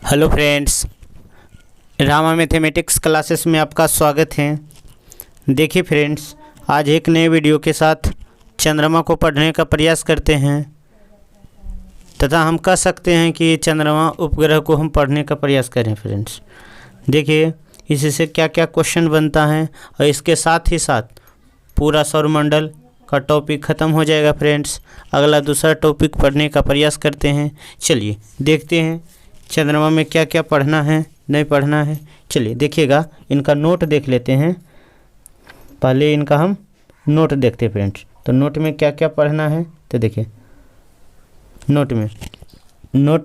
Hello friends, Rama mathematics classes में आपका स्वागत है। देखिए फ्रेंड्स, आज एक नए वीडियो के साथ चंद्रमा को पढ़ने का प्रयास करते हैं तथा हम कह सकते हैं कि चंद्रमा उपग्रह को हम पढ़ने का प्रयास करें। फ्रेंड्स देखिए इससे क्या क्या क्वेश्चन बनता है और इसके साथ ही साथ पूरा सौरमंडल का टॉपिक ख़त्म हो जाएगा। फ्रेंड्स अगला दूसरा टॉपिक पढ़ने का प्रयास करते हैं। चलिए देखते हैं चंद्रमा में क्या क्या पढ़ना है, नहीं पढ़ना है। चलिए देखिएगा, इनका नोट देख लेते हैं। पहले इनका हम नोट देखते हैं फ्रेंड्स। तो नोट में क्या क्या पढ़ना है तो देखिए, नोट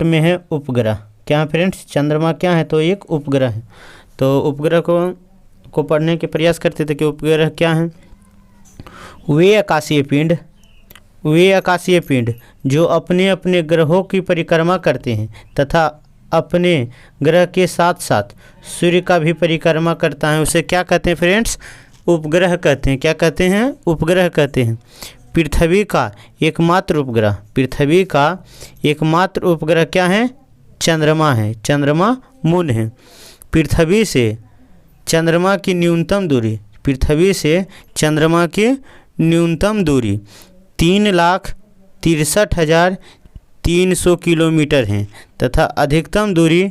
में है उपग्रह। क्या है फ्रेंड्स? चंद्रमा क्या है? तो एक उपग्रह है। तो उपग्रह को पढ़ने के प्रयास करते थे कि उपग्रह क्या है। वे आकाशीय पिंड जो अपने अपने ग्रहों की परिक्रमा करते हैं तथा अपने ग्रह के साथ साथ सूर्य का भी परिक्रमा करता है, उसे क्या कहते हैं फ्रेंड्स? उपग्रह कहते हैं। क्या कहते हैं? उपग्रह कहते हैं। पृथ्वी का एकमात्र उपग्रह क्या है? चंद्रमा है। चंद्रमा मून है। पृथ्वी से चंद्रमा की न्यूनतम दूरी 3,63,300 किलोमीटर है तथा अधिकतम दूरी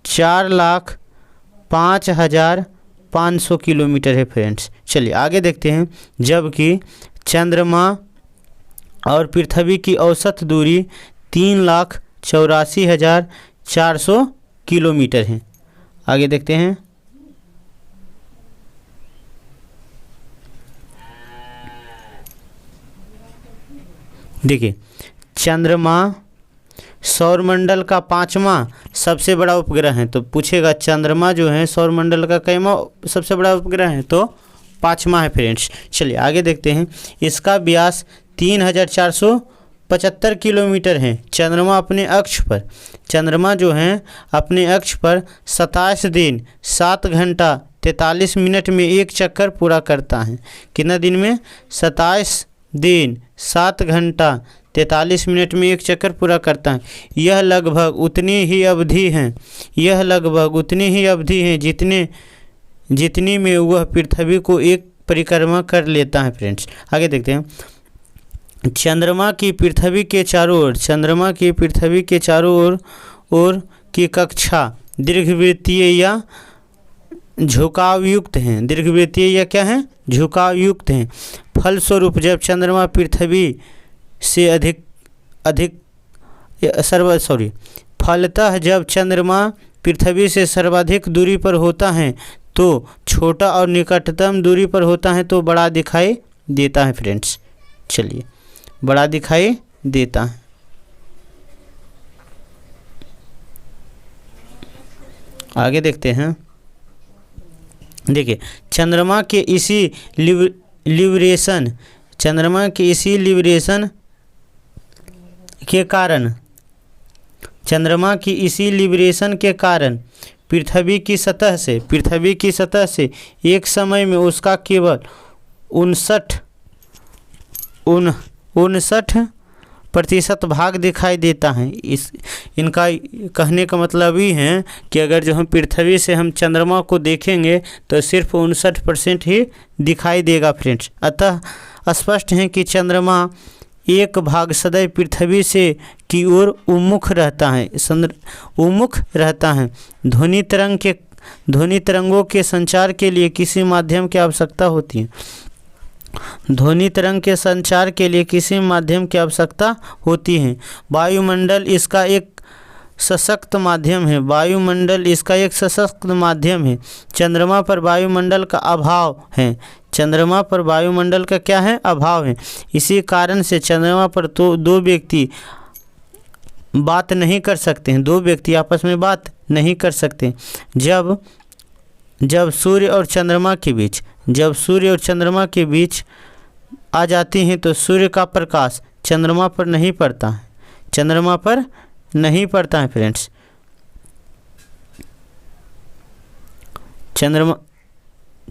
4,05,500 किलोमीटर है। फ्रेंड्स चलिए आगे देखते हैं। जबकि चंद्रमा और पृथ्वी की औसत दूरी 3,84,400 किलोमीटर है। आगे देखते हैं। देखिए, चंद्रमा सौरमंडल का 5वां सबसे बड़ा उपग्रह है। तो पूछेगा चंद्रमा जो है सौरमंडल का कैमा सबसे बड़ा उपग्रह है? तो 5वां है फ्रेंड्स। चलिए आगे देखते हैं। इसका व्यास 3,475 किलोमीटर है। चंद्रमा जो है अपने अक्ष पर 27 दिन 7 घंटा 43 मिनट में एक चक्कर पूरा करता है। कितना दिन में? 27 दिन 7 घंटा 43 मिनट में एक चक्कर पूरा करता है। यह लगभग उतनी ही अवधि है जितनी में वह पृथ्वी को एक परिक्रमा कर लेता है। फ्रेंड्स आगे देखते हैं। चंद्रमा की पृथ्वी के चारों ओर की कक्षा दीर्घवृत्तीय या झुकावयुक्त हैं। झुकावयुक्त हैं। फलस्वरूप जब चंद्रमा फलतः जब चंद्रमा पृथ्वी से सर्वाधिक दूरी पर होता है तो छोटा और निकटतम दूरी पर होता है तो बड़ा दिखाई देता है। फ्रेंड्स चलिए, बड़ा दिखाई देता है। आगे देखते हैं। देखिए, चंद्रमा के इसी लिबरेशन के कारण पृथ्वी की सतह से एक समय में उसका केवल 59% भाग दिखाई देता है। इनका कहने का मतलब ही है कि अगर जो हम पृथ्वी से हम चंद्रमा को देखेंगे तो सिर्फ 59% ही दिखाई देगा। फ्रेंड्स अतः स्पष्ट है कि चंद्रमा एक भाग सदैव पृथ्वी से की ओर उन्मुख रहता है। ध्वनि तरंगों के संचार के लिए किसी माध्यम की आवश्यकता होती है। वायुमंडल इसका एक सशक्त माध्यम है। चंद्रमा पर वायुमंडल का अभाव है। क्या है? अभाव है। इसी कारण से चंद्रमा पर तो दो व्यक्ति बात नहीं कर सकते हैं। आपस में बात नहीं कर सकते। जब सूर्य और चंद्रमा के बीच आ जाती हैं तो सूर्य का प्रकाश चंद्रमा पर नहीं पड़ता है। फ्रेंड्स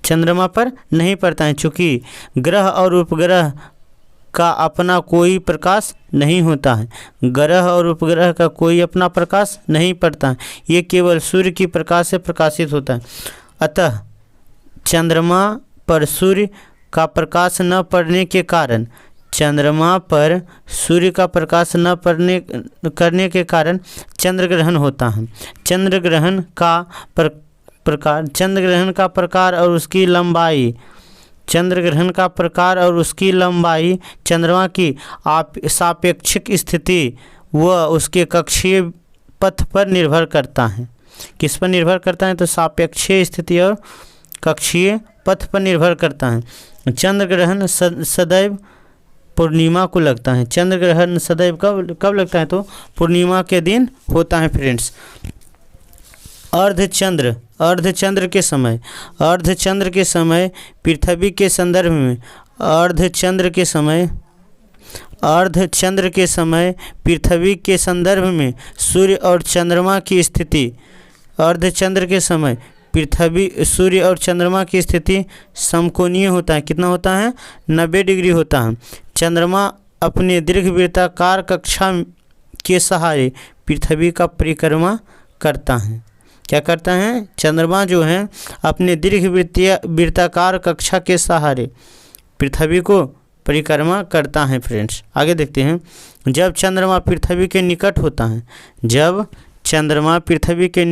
चंद्रमा पर नहीं पड़ता है, चूँकि ग्रह और उपग्रह का अपना कोई प्रकाश नहीं होता है। ग्रह और उपग्रह का कोई अपना प्रकाश नहीं पड़ता है, ये केवल सूर्य की प्रकाश से प्रकाशित होता है। अतः चंद्रमा पर सूर्य का प्रकाश न पड़ने के कारण चंद्रमा पर सूर्य का प्रकाश न पड़ने करने के कारण चंद्र ग्रहण होता है। चंद्र ग्रहण का प्रकार और उसकी लंबाई चंद्रमा की सापेक्षिक स्थिति व उसके कक्षीय पथ पर निर्भर करता है। किस पर निर्भर करता है? तो सापेक्षीय स्थिति और कक्षीय पथ पर निर्भर करता है। चंद्र ग्रहण सदैव पूर्णिमा को लगता है। चंद्र ग्रहण सदैव कब लगता है? तो पूर्णिमा के दिन होता है फ्रेंड्स। अर्धचंद्र के समय पृथ्वी के संदर्भ में पृथ्वी के संदर्भ में सूर्य और चंद्रमा की स्थिति सूर्य और चंद्रमा की स्थिति समकोणीय होता है। कितना होता है? 90 डिग्री होता है। चंद्रमा अपने दीर्घवृत्ताकार कक्षा के सहारे पृथ्वी का परिक्रमा करता है। क्या करता है? चंद्रमा जो है अपने दीर्घवृत्ताकार कक्षा के सहारे पृथ्वी को परिक्रमा करता है फ्रेंड्स। आगे देखते हैं। जब चंद्रमा पृथ्वी के निकट होता है, जब चंद्रमा पृथ्वी के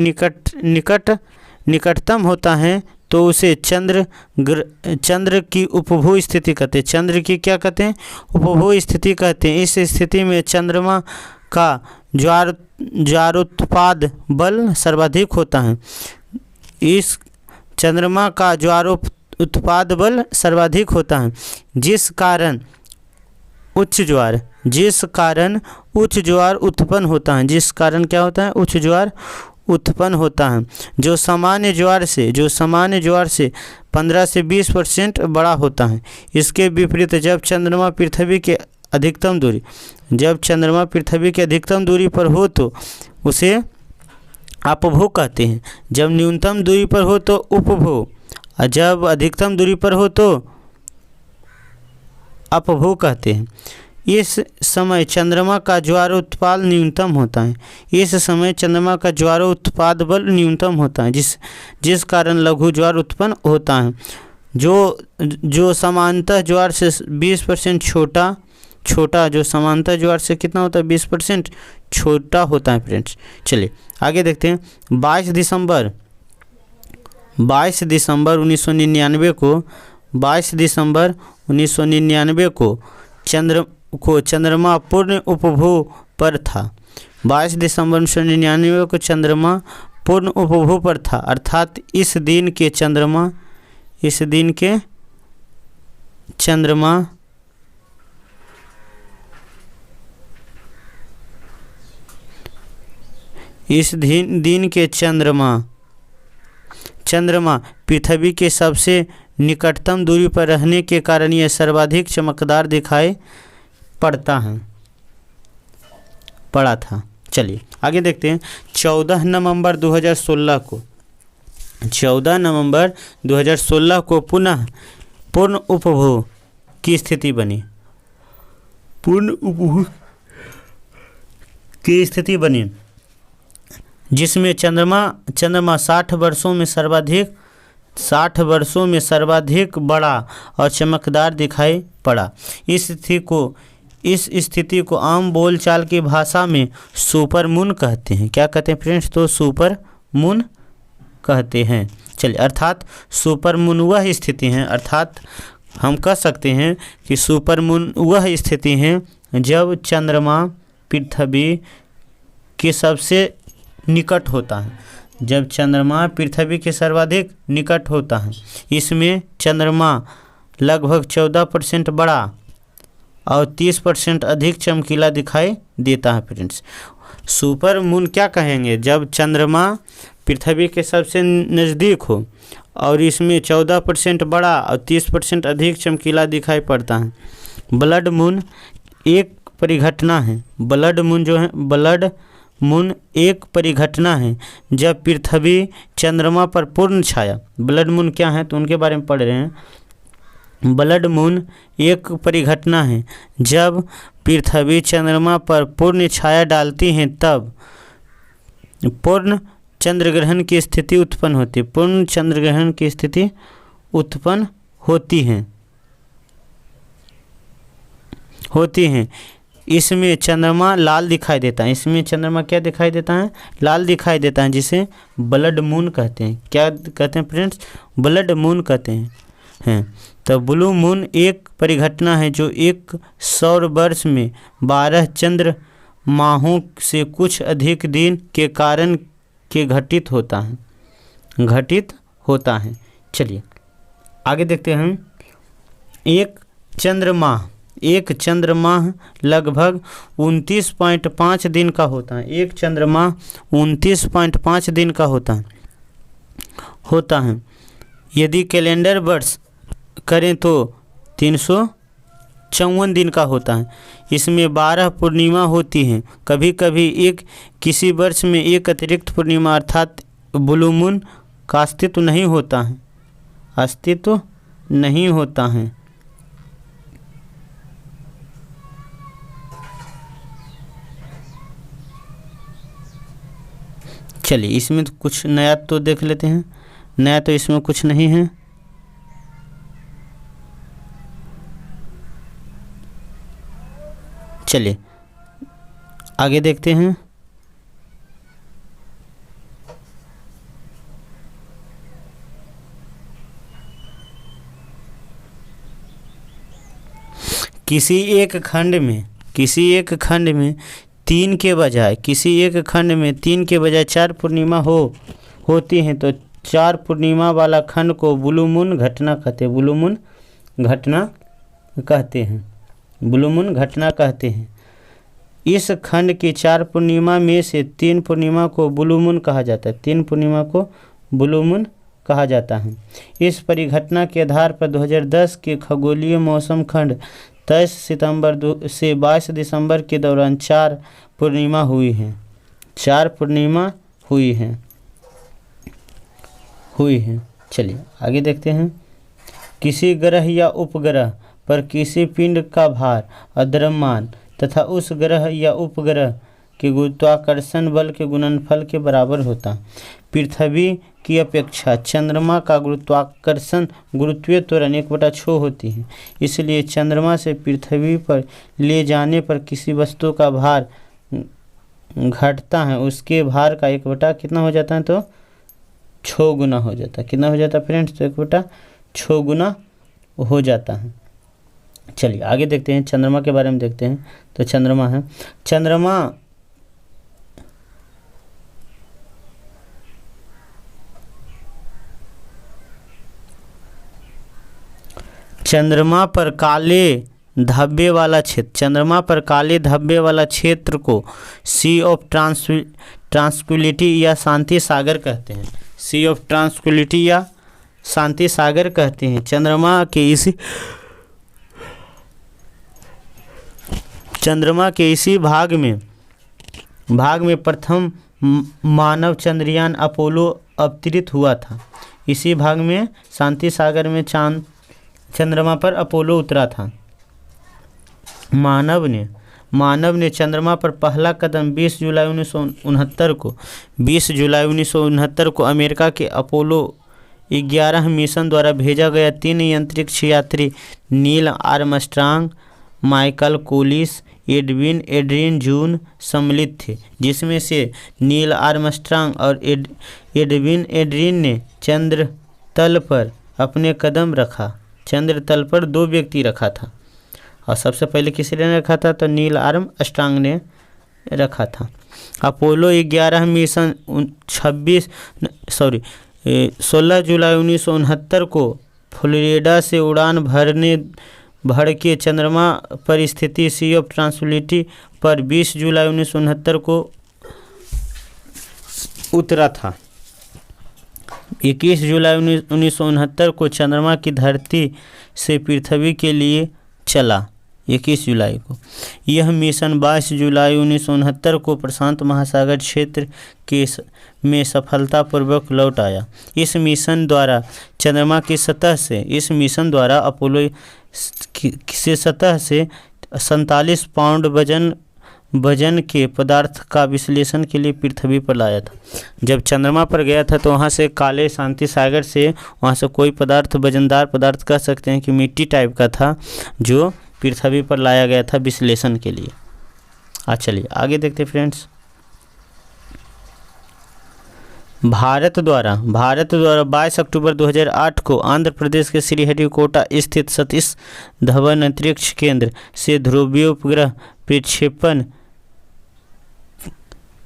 निकटतम होता है तो उसे चंद्र की उपभू स्थिति कहते हैं। चंद्र की क्या कहते हैं? उपभू स्थिति कहते हैं। इस स्थिति में चंद्रमा का ज्वारोत्पाद बल सर्वाधिक होता है। इस चंद्रमा का ज्वारोत्पाद बल सर्वाधिक होता है, जिस कारण उच्च ज्वार उत्पन्न होता है। जिस कारण क्या होता है? उच्च ज्वार उत्पन्न होता है, जो सामान्य ज्वार से 15 से 20% बड़ा होता है। इसके विपरीत जब चंद्रमा पृथ्वी के अधिकतम दूरी पर हो तो उसे अपभू कहते हैं। जब न्यूनतम दूरी पर हो तो उपभू, और जब अधिकतम दूरी पर हो तो अपभू कहते हैं। इस समय चंद्रमा का ज्वारोत्पाद न्यूनतम होता है। बल न्यूनतम होता है, जिस कारण लघु ज्वार उत्पन्न होता है, जो समांतर ज्वार से 20% छोटा जो समांतर ज्वार से कितना होता है? 20% छोटा होता है फ्रेंड्स। चलिए आगे देखते हैं। 22 दिसंबर 1999 को चंद्रमा पूर्ण उपभू पर था। 22 दिसंबर 1999 को चंद्रमा पूर्ण उपभू पर था, अर्थात इस दिन के चंद्रमा चंद्रमा पृथ्वी के सबसे निकटतम दूरी पर रहने के कारण यह सर्वाधिक चमकदार दिखाई पड़ा था। चलिए आगे देखते हैं। 14 नवंबर 2016 को पुनः पूर्ण उपभू की स्थिति बनी। जिसमें चंद्रमा 60 वर्षों में सर्वाधिक बड़ा और चमकदार दिखाई पड़ा। इस स्थिति को आम बोलचाल की भाषा में सुपर मून कहते हैं। क्या कहते हैं फ्रेंड्स? तो सुपर मून कहते हैं। चलिए, अर्थात सुपर मून वह स्थिति है, अर्थात हम कह सकते हैं कि सुपर मून वह स्थिति है जब चंद्रमा पृथ्वी के सबसे निकट होता है। जब चंद्रमा पृथ्वी के सर्वाधिक निकट होता है, इसमें चंद्रमा लगभग 14% बड़ा और 30% अधिक चमकीला दिखाई देता है फ्रेंड्स। सुपर मून क्या कहेंगे? जब चंद्रमा पृथ्वी के सबसे नज़दीक हो और इसमें 14% बड़ा और 30% अधिक चमकीला दिखाई पड़ता है। ब्लड मून एक परिघटना है। ब्लड मून एक परिघटना है जब पृथ्वी चंद्रमा पर पूर्ण छाया। ब्लड मून क्या है तो उनके बारे में पढ़ रहे हैं। ब्लड मून एक परिघटना है जब पृथ्वी चंद्रमा पर पूर्ण छाया डालती है तब पूर्ण चंद्रग्रहण की स्थिति उत्पन्न होती है। पूर्ण चंद्रग्रहण की स्थिति उत्पन्न होती हैं। इसमें चंद्रमा लाल दिखाई देता है। इसमें चंद्रमा क्या दिखाई देता है? लाल दिखाई देता है, जिसे ब्लड मून कहते हैं। क्या कहते हैं फ्रेंड्स? ब्लड मून कहते हैं। तो ब्लू मून एक परिघटना है जो एक सौर वर्ष में 12 चंद्र माहों से कुछ अधिक दिन के कारण के घटित होता है। चलिए आगे देखते हैं। एक चंद्रमाह लगभग 29.5 दिन का होता है। एक चंद्रमाह 29.5 दिन का होता है। यदि कैलेंडर वर्ष करें तो 354 दिन का होता है। इसमें 12 पूर्णिमा होती हैं। कभी कभी किसी वर्ष में एक अतिरिक्त पूर्णिमा अर्थात ब्लू मून का अस्तित्व नहीं होता है। चलिए इसमें तो कुछ नया तो देख लेते हैं। नया तो इसमें कुछ नहीं है। चलिए आगे देखते हैं। किसी एक खंड में तीन के बजाय 4 पूर्णिमा होती हैं तो 4 पूर्णिमा वाला खंड को ब्लू मून घटना कहते हैं। इस खंड की 4 पूर्णिमा में से 3 पूर्णिमा को ब्लू मून कहा जाता है। इस परिघटना के आधार पर 2010 के खगोलीय मौसम खंड 23 सितंबर से 22 दिसंबर के दौरान 4 पूर्णिमा हुई हैं। चलिए आगे देखते हैं। किसी ग्रह या उपग्रह पर किसी पिंड का भार अद्रव्यमान तथा उस ग्रह या उपग्रह के गुरुत्वाकर्षण बल के गुणनफल के बराबर होता है। पृथ्वी की अपेक्षा चंद्रमा का गुरुत्वीय त्वरण 1/6 होती है। इसलिए चंद्रमा से पृथ्वी पर ले जाने पर किसी वस्तु का भार घटता है, उसके भार का 1 कितना हो जाता है? तो 6 गुना हो जाता है। कितना हो जाता है फ्रेंड्स? तो 1/6 गुना हो जाता है। चलिए आगे देखते हैं। चंद्रमा के बारे में देखते हैं। तो चंद्रमा पर काले धब्बे वाला क्षेत्र को सी ऑफ ट्रांसक्विलिटी या शांति सागर कहते हैं। सी ऑफ ट्रांसक्विलिटी या शांति सागर कहते हैं। चंद्रमा के इसी भाग में प्रथम मानव चंद्रयान अपोलो अवतरित हुआ था। इसी भाग में शांति सागर में चंद्रमा पर अपोलो उतरा था। मानव ने चंद्रमा पर पहला कदम 20 जुलाई 1969 को अमेरिका के अपोलो 11 मिशन द्वारा भेजा गया। 3 अंतरिक्ष यात्री नील आर्मस्ट्रांग, माइकल कोलिस, एड्रिन जून सम्मिलित थे, जिसमें से नील आर्मस्ट्रांग और एड्रिन ने चंद्र तल पर अपने कदम रखा। चंद्र तल पर 2 व्यक्ति रखा था और सबसे पहले किसने रखा था? तो नील आर्मस्ट्रांग ने रखा था। अपोलो 11 मिशन 16 जुलाई 1969 को फ्लोरिडा से उड़ान भर के चंद्रमा पर स्थित सी ऑफ ट्रांसक्विलिटी पर 20 जुलाई 1969 को उतरा था। 21 जुलाई 1969 को चंद्रमा की धरती से पृथ्वी के लिए चला। 21 जुलाई को। यह मिशन 22 जुलाई 1969 को प्रशांत महासागर क्षेत्र में सफलतापूर्वक लौट आया। इस मिशन द्वारा चंद्रमा की सतह से अपोलो से सतह से 47 पाउंड वजन के पदार्थ का विश्लेषण के लिए पृथ्वी पर लाया था। जब चंद्रमा पर गया था तो वहाँ से काले शांति सागर से वहाँ से कोई पदार्थ, वजनदार पदार्थ कह सकते हैं कि मिट्टी टाइप का था, जो पृथ्वी पर लाया गया था विश्लेषण के लिए। चलिए आगे देखते फ्रेंड्स। भारत द्वारा 22 अक्टूबर 2008 को आंध्र प्रदेश के श्रीहरिकोटा स्थित सतीश धवन अंतरिक्ष केंद्र से ध्रुवीय उपग्रह प्रक्षेपण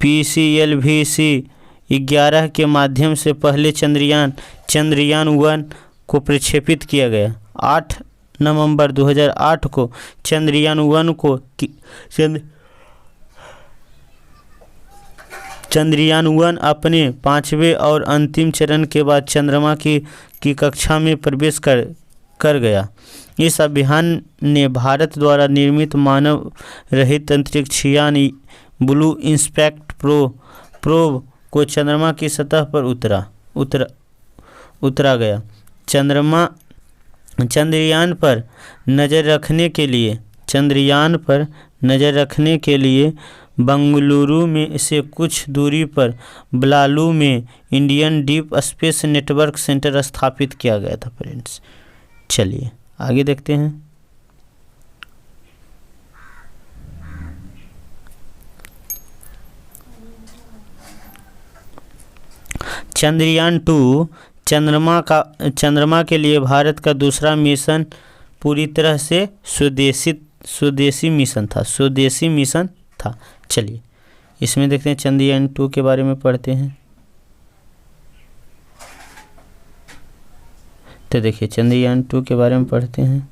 PCLVC-11 के माध्यम से पहले चंद्रयान 1 को प्रक्षेपित किया गया। 8 नवंबर 2008 को चंद्रयान 1 को चंद्रयान 1 अपने 5वें और अंतिम चरण के बाद चंद्रमा की कक्षा में प्रवेश कर गया। इस अभियान ने भारत द्वारा निर्मित मानव रहित अंतरिक्ष यान ब्लू इंस्पेक्ट प्रोब को चंद्रमा की सतह पर उतरा गया। चंद्रयान पर नज़र रखने के लिए बंगलुरु में से कुछ दूरी पर बलालू में Indian deep space network centre स्थापित किया गया था फ्रेंड्स। चलिए आगे देखते हैं। चंद्रयान 2 चंद्रमा के लिए भारत का दूसरा मिशन पूरी तरह से स्वदेशी मिशन था। चलिए इसमें देखते हैं, चंद्रयान 2 के बारे में पढ़ते हैं। तो देखिए चंद्रयान 2 के बारे में पढ़ते हैं।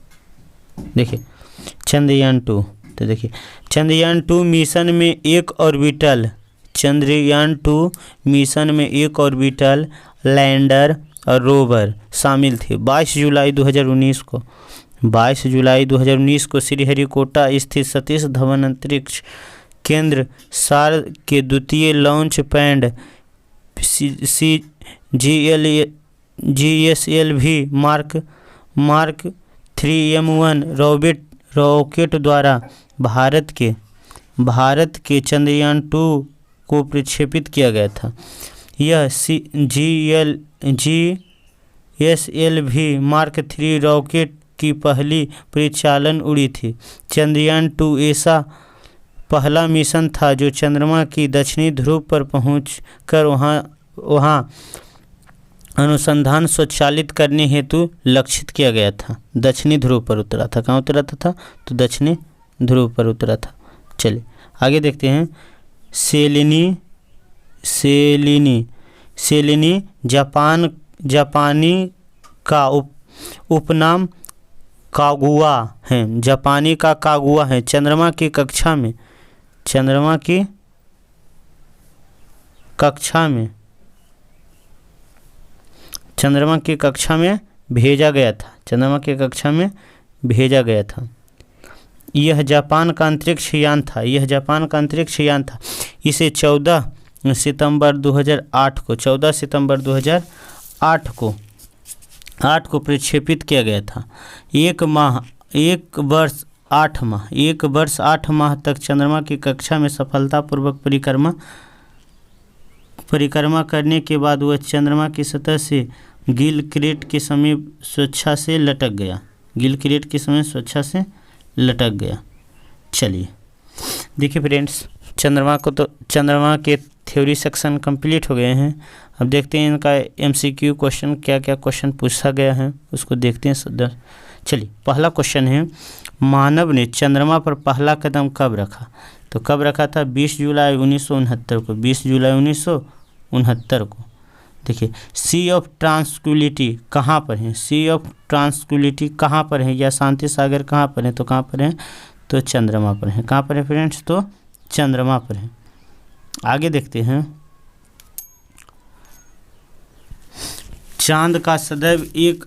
देखिए चंद्रयान 2, तो देखिए चंद्रयान 2 मिशन में एक ऑर्बिटल लैंडर और रोवर शामिल थे। 22 जुलाई 2019 को श्रीहरिकोटा स्थित सतीश धवन अंतरिक्ष केंद्र सार के द्वितीय launch pad GSLV mark 3M1 rocket द्वारा भारत के चंद्रयान 2 को प्रक्षेपित किया गया था। यह GSLV मार्क 3 रॉकेट की पहली परिचालन उड़ी थी। चंद्रयान 2 ऐसा पहला मिशन था जो चंद्रमा की दक्षिणी ध्रुव पर पहुंचकर वहां अनुसंधान स्वचालित करने हेतु लक्षित किया गया था। दक्षिणी ध्रुव पर उतरा था। कहाँ उतरा था? तो दक्षिणी ध्रुव पर उतरा था। चलिए आगे देखते हैं। सेलिनी जापानी का उपनाम कागुआ है। जापानी का कागुआ है। चंद्रमा की कक्षा में भेजा गया था। यह जापान का अंतरिक्ष यान था। इसे 14 सितंबर 2008 को प्रक्षेपित किया गया था। एक वर्ष 8 माह तक चंद्रमा की कक्षा में सफलतापूर्वक परिक्रमा करने के बाद वह चंद्रमा की सतह से गिलक्रिस्ट के समीप स्वेच्छा से लटक गया। चलिए देखिए फ्रेंड्स, चंद्रमा के थ्योरी सेक्शन कंप्लीट हो गए हैं। अब देखते हैं इनका MCQ क्वेश्चन, क्या क्या क्वेश्चन पूछा गया है उसको देखते हैं। चलिए पहला क्वेश्चन है, मानव ने चंद्रमा पर पहला कदम कब रखा? तो कब रखा था? 20 जुलाई 1969 को। देखिए सी ऑफ ट्रांसक्विलिटी कहाँ पर है? या शांति सागर कहाँ पर है? तो कहाँ पर है? तो चंद्रमा पर है। कहाँ पर है फ्रेंड्स? तो चंद्रमा पर है। आगे देखते हैं। चांद का सदैव एक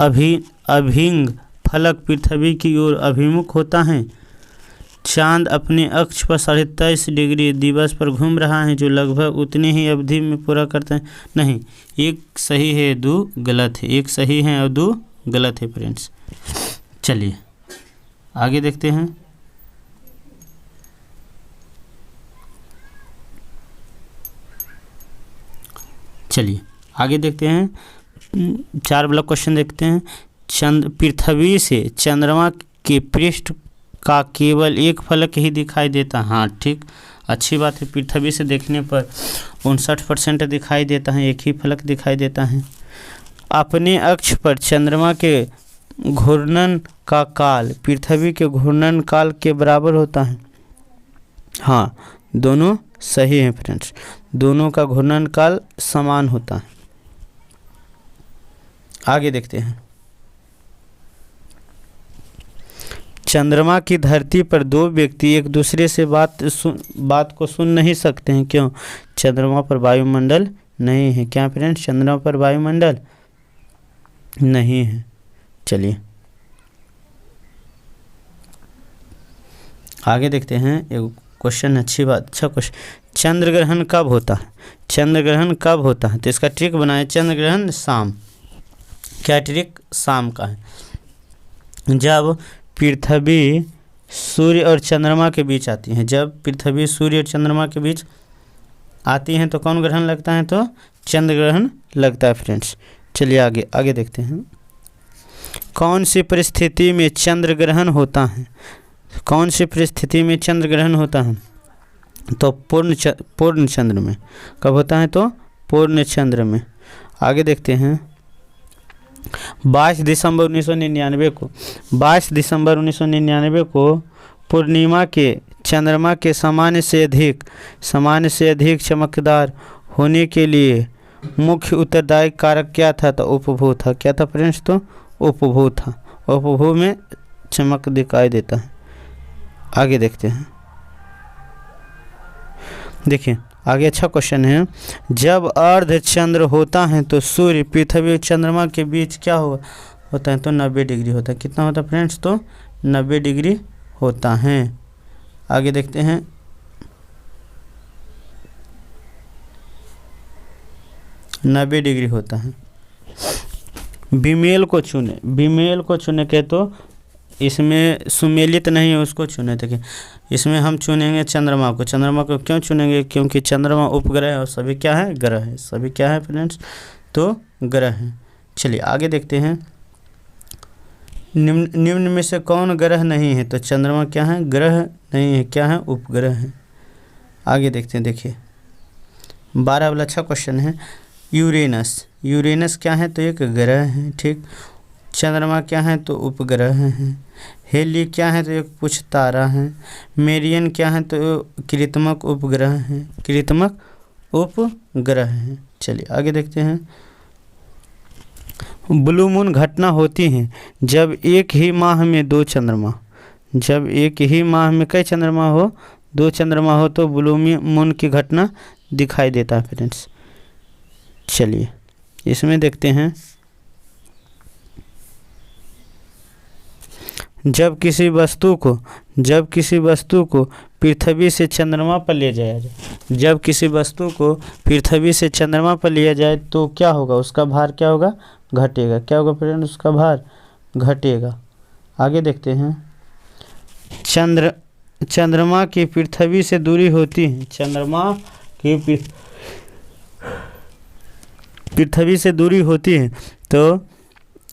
अभिन्न फलक पृथ्वी की ओर अभिमुख होता है। चांद अपने अक्ष पर 23.5 डिग्री दिवस पर घूम रहा है, जो लगभग उतनी ही अवधि में पूरा करता है। नहीं, एक सही है, दो गलत है। एक सही है और दो गलत है फ्रेंड्स। चलिए आगे देखते हैं। चलिए आगे देखते हैं। 4 वाला क्वेश्चन देखते हैं। पृथ्वी से चंद्रमा के पृष्ठ का केवल एक फलक ही दिखाई देता है। हाँ ठीक, अच्छी बात है। पृथ्वी से देखने पर 59% दिखाई देता है, एक ही फलक दिखाई देता है। अपने अक्ष पर चंद्रमा के घूर्णन का काल पृथ्वी के घूर्णन काल के बराबर होता है। हाँ, दोनों सही हैं फ्रेंड्स, दोनों का घूर्णन काल समान होता है। आगे देखते हैं। चंद्रमा की धरती पर 2 व्यक्ति एक दूसरे से बात को सुन नहीं सकते हैं। क्यों? चंद्रमा पर वायुमंडल नहीं है। क्या फ्रेंड्स? चंद्रमा पर वायुमंडल नहीं है। चलिए आगे देखते हैं। एक क्वेश्चन अच्छा क्वेश्चन। चंद्र ग्रहण कब होता है? चंद्र ग्रहण कब होता है? तो इसका ट्रिक बनाए। चंद्र ग्रहण शाम। क्या ट्रिक? शाम का है। जब पृथ्वी सूर्य और चंद्रमा के बीच आती है, जब पृथ्वी सूर्य और चंद्रमा के बीच आती हैं तो कौन ग्रहण लगता है? तो चंद्र ग्रहण लगता है फ्रेंड्स। चलिए आगे देखते हैं। कौन सी परिस्थिति में चंद्र ग्रहण होता है? कौन सी परिस्थिति में चंद्र ग्रहण होता है? तो पूर्ण चंद्र में। कब होता है? तो पूर्ण चंद्र में। आगे देखते हैं। 22 दिसंबर 1999 को पूर्णिमा के चंद्रमा के सामान्य से अधिक चमकदार होने के लिए मुख्य उत्तरदायी कारक क्या था? तो उपभू था। क्या था फ्रेंड्स? तो उपभू था। उपभू में चमक दिखाई देता है। आगे देखते हैं। देखिए आगे अच्छा क्वेश्चन है। जब अर्धचंद्र होता है तो सूर्य पृथ्वी और चंद्रमा के बीच क्या होता है? तो 90 डिग्री होता है। कितना होता है फ्रेंड्स? तो 90 डिग्री होता है। आगे देखते हैं। नब्बे डिग्री होता है। बीमेल को चुने के तो इसमें सुमेलित नहीं है, उसको चुने। देखिए इसमें हम चुनेंगे चंद्रमा को। चंद्रमा को क्यों चुनेंगे? क्योंकि चंद्रमा उपग्रह है और सभी क्या है? ग्रह है। सभी क्या है फ्रेंड्स? तो ग्रह हैं। चलिए आगे देखते हैं। निम्न में से कौन ग्रह नहीं है? तो चंद्रमा क्या है? ग्रह नहीं है। क्या है? उपग्रह है। आगे देखते हैं। देखिए 12 वाला अच्छा क्वेश्चन है। यूरेनस क्या है? तो एक ग्रह है। ठीक। चंद्रमा क्या है? तो उपग्रह है। हेली क्या है? तो एक पुच्छ तारा है। मेरियन क्या है? तो कृत्रिमक उपग्रह है। कृत्रिमक उपग्रह है। चलिए आगे देखते हैं। ब्लू मून घटना होती है जब एक ही माह में 2 चंद्रमा, जब एक ही माह में कई चंद्रमा हो? 2 चंद्रमा हो तो ब्लू मून की घटना दिखाई देता है फ्रेंड्स। चलिए इसमें देखते हैं। जब किसी वस्तु को पृथ्वी से चंद्रमा पर ले जाया जाए, जब किसी वस्तु को पृथ्वी से चंद्रमा पर लिया जाए तो क्या होगा? उसका भार क्या होगा? घटेगा। क्या होगा फ्रेंड्स? उसका भार घटेगा। आगे देखते हैं। चंद्रमा की पृथ्वी से दूरी होती है। चंद्रमा की पृथ्वी से दूरी होती है तो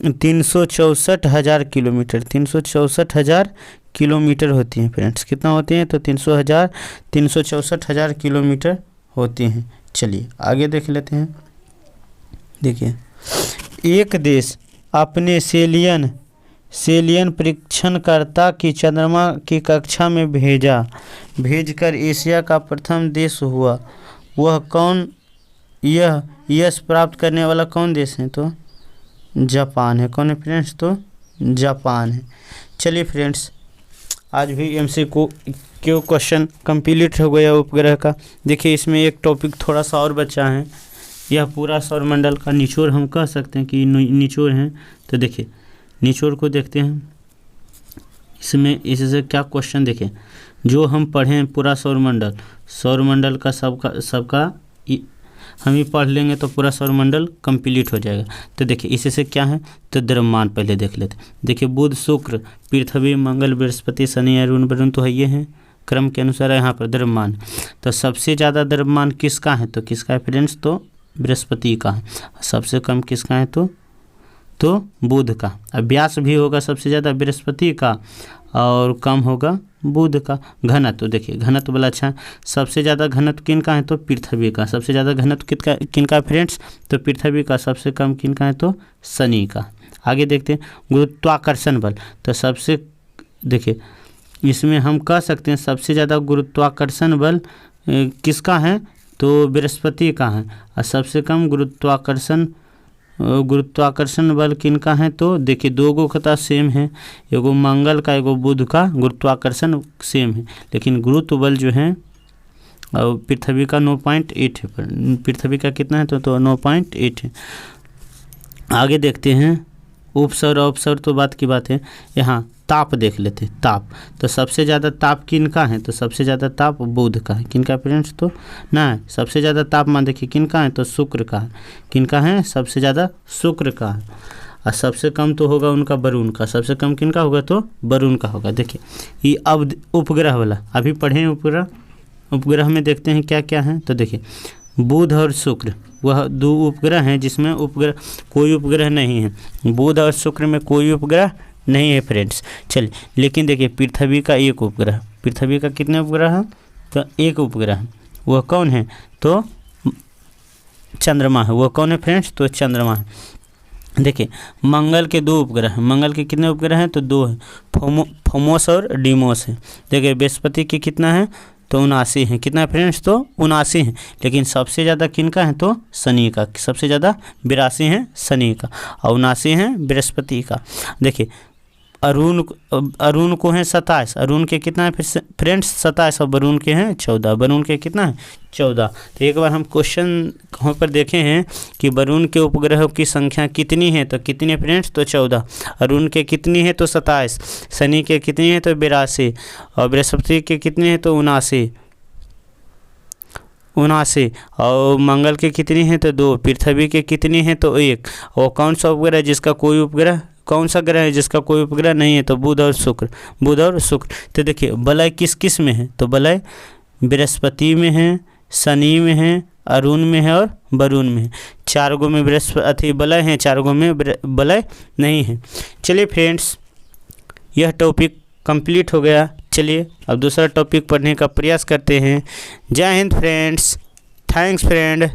364,000 किलोमीटर। 364,000 किलोमीटर होती हैं फ्रेंड्स। कितना होती हैं? तो 364,000 किलोमीटर होती हैं। चलिए आगे देख लेते हैं। देखिए एक देश अपने सेलियन परीक्षणकर्ता की चंद्रमा की कक्षा में भेजकर एशिया का प्रथम देश हुआ। वह कौन? यह यश प्राप्त करने वाला कौन देश है? तो जापान है। कौन है फ्रेंड्स? तो जापान है। चलिए फ्रेंड्स आज भी MCQ क्वेश्चन कंप्लीट हो गया उपग्रह का। देखिए इसमें एक टॉपिक थोड़ा सा और बचा है। यह पूरा सौरमंडल का निचोड़ हम कह सकते हैं कि निचोड़ हैं। तो देखिए निचोड़ को देखते हैं। इसमें इससे क्या क्वेश्चन देखें, जो हम पढ़ें पूरा सौरमंडल का सबका हम ही पढ़ लेंगे तो पूरा सौरमंडल कंप्लीट हो जाएगा। तो देखिए इससे क्या है, तो द्रव्यमान पहले देख लेते हैं। देखिए बुध, शुक्र, पृथ्वी, मंगल, बृहस्पति, शनि, अरुण, वरुण तो है ये हैं क्रम के अनुसार यहाँ पर द्रव्यमान। तो सबसे ज़्यादा द्रव्यमान किसका है, तो किसका है फ्रेंड्स, तो बृहस्पति का है। सबसे कम किसका है, तो बुध का। व्यास भी होगा सबसे ज़्यादा बृहस्पति का और कम होगा बुध का। घनत्व देखिए, घनत्व वाला अच्छा है, सबसे ज़्यादा घनत्व किनका है, तो पृथ्वी का। सबसे ज़्यादा घनत्व किनका है फ्रेंड्स, तो पृथ्वी का। सबसे कम किनका है, तो शनि का। आगे देखते हैं गुरुत्वाकर्षण बल। तो सबसे देखिए इसमें हम कह सकते हैं सबसे ज़्यादा गुरुत्वाकर्षण बल किसका है, तो बृहस्पति का है। और सबसे कम गुरुत्वाकर्षण बल किनका है, तो देखिए दो गो का सेम है, एगो मंगल का एगो बुध का गुरुत्वाकर्षण सेम है, लेकिन गुरुत्व बल जो है और पृथ्वी का 9.8 है। पृथ्वी का कितना है, तो 9.8 है। आगे देखते हैं उपसौर अवसौर तो बात की बात है। यहाँ ताप देख लेते हैं, ताप। तो सबसे ज़्यादा ताप किनका है, तो सबसे ज़्यादा ताप बुध का है। किनका फ्रेंड्स, तो ना सबसे ज़्यादा तापमान देखिए किनका है, तो शुक्र का है। किनका है, सबसे ज़्यादा शुक्र का है। और सबसे कम तो होगा उनका वरुण का। सबसे कम किनका होगा, तो वरुण का होगा। देखिए ये अब उपग्रह वाला अभी पढ़ें, उपग्रह में देखते हैं क्या क्या है। तो देखिए बुध और शुक्र वह दो उपग्रह हैं जिसमें कोई उपग्रह नहीं है। बुध और शुक्र में कोई उपग्रह नहीं है फ्रेंड्स। चलिए लेकिन देखिए पृथ्वी का एक उपग्रह, पृथ्वी का कितने उपग्रह है, तो एक उपग्रह है। वह कौन है, तो चंद्रमा है। वह कौन है फ्रेंड्स, तो चंद्रमा है। देखिए मंगल के दो उपग्रह हैं। मंगल के कितने उपग्रह हैं, तो दो हैं, फोमोस और डीमोस है। देखिए बृहस्पति के कितना है, तो 79 है। कितना फ्रेंड्स, तो 79 है। लेकिन सबसे ज़्यादा किनका है, तो शनि का। सबसे ज़्यादा 82 है शनि का और 79 है बृहस्पति का। देखिए अरुण को है 27, अरुण के कितना है फ्रेंड्स, 27 और वरुण के हैं 14। वरुण के कितना है, 14। तो एक बार हम क्वेश्चन कहाँ पर देखे हैं कि वरुण के उपग्रहों की संख्या कितनी है, तो कितनी फ्रेंड्स, तो 14। अरुण के कितनी है, तो 27। शनि के कितनी है, तो 82 और बृहस्पति के कितने हैं, तो 79 और मंगल के कितनी है, तो 2। पृथ्वी के कितनी है, तो 1। और कौन सा उपग्रह जिसका कोई उपग्रह, कौन सा ग्रह है जिसका कोई उपग्रह नहीं है, तो बुध और शुक्र। तो देखिए वलय किस किस में है, तो वलय बृहस्पति में है, शनि में है, अरुण में है और वरुण में है। 4 गो में वलय हैं, 4 गो में वलय नहीं है। चलिए फ्रेंड्स यह टॉपिक कंप्लीट हो गया। चलिए अब दूसरा टॉपिक पढ़ने का प्रयास करते हैं। जय हिंद फ्रेंड्स, थैंक्स फ्रेंड।